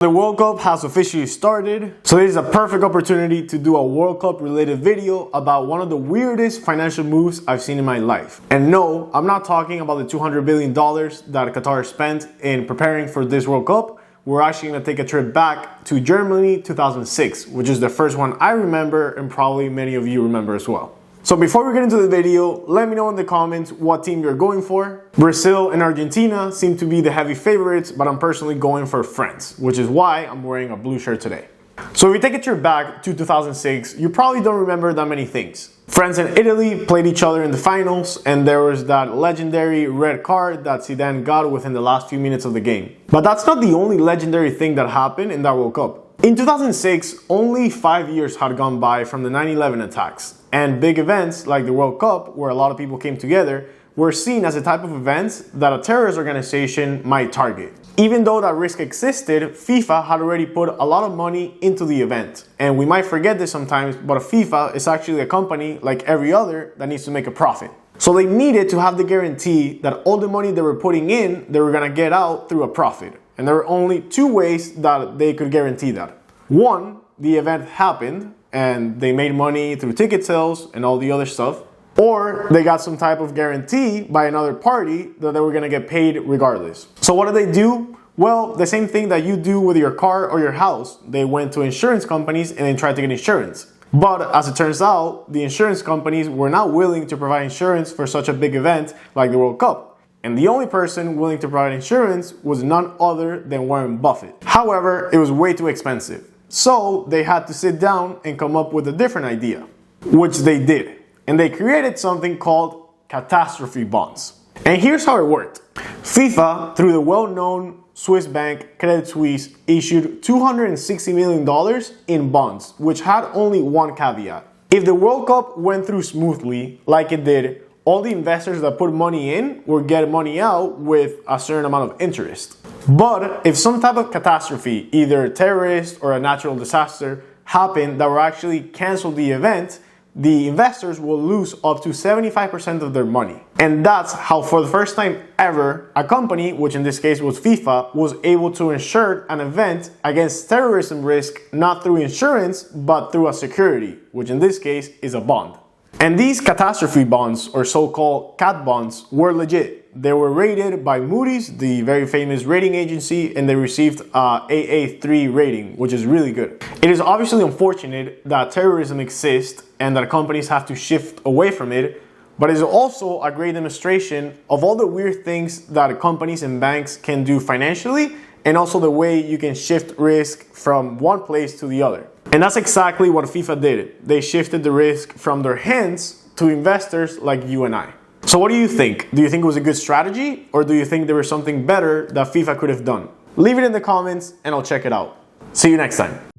The World Cup has officially started, so this is a perfect opportunity to do a World Cup related video about one of the weirdest financial moves I've seen in my life. And no, I'm not talking about the $200 billion that Qatar spent in preparing for this World Cup. We're actually going to take a trip back to Germany 2006, which is the first one I remember and probably many of you remember as well. So before we get into the video, let me know in the comments what team you're going for. Brazil and Argentina seem to be the heavy favorites, but I'm personally going for France, which is why I'm wearing a blue shirt today. So if we take a trip back to 2006, you probably don't remember that many things. France and Italy played each other in the finals, and there was that legendary red card that Zidane got within the last few minutes of the game. But that's not the only legendary thing that happened in that World Cup. In 2006, only 5 years had gone by from the 9/11 attacks, and big events like the World Cup, where a lot of people came together, were seen as a type of events that a terrorist organization might target. Even though that risk existed, FIFA had already put a lot of money into the event. And we might forget this sometimes, but FIFA is actually a company like every other that needs to make a profit. So they needed to have the guarantee that all the money they were putting in, they were gonna get out through a profit. And there were only two ways that they could guarantee that. One, the event happened and they made money through ticket sales and all the other stuff. Or they got some type of guarantee by another party that they were gonna get paid regardless. So what did they do? Well, the same thing that you do with your car or your house. They went to insurance companies and they tried to get insurance. But as it turns out, the insurance companies were not willing to provide insurance for such a big event like the World Cup. And the only person willing to provide insurance was none other than Warren Buffett. However, it was way too expensive. So they had to sit down and come up with a different idea, which they did. And they created something called Catastrophe bonds. And here's how it worked. FIFA, through the well-known Swiss bank Credit Suisse, issued $260 million in bonds, which had only one caveat. If the World Cup went through smoothly, like it did, all the investors that put money in would get money out with a certain amount of interest. But if some type of catastrophe, either a terrorist or a natural disaster, happened that would actually cancel the event, the investors will lose up to 75% of their money. And that's how, for the first time ever, a company, which in this case was FIFA, was able to insure an event against terrorism risk, not through insurance, but through a security, which in this case is a bond. And these catastrophe bonds, or so-called cat bonds, were legit. They were rated by Moody's, the very famous rating agency, and they received a AA3 rating, which is really good. It is obviously unfortunate that terrorism exists and that companies have to shift away from it, but it is also a great demonstration of all the weird things that companies and banks can do financially, and also the way you can shift risk from one place to the other. And that's exactly what FIFA did. They shifted the risk from their hands to investors like you and I. So what do you think? Do you think it was a good strategy, or do you think there was something better that FIFA could have done? Leave it in the comments and I'll check it out. See you next time.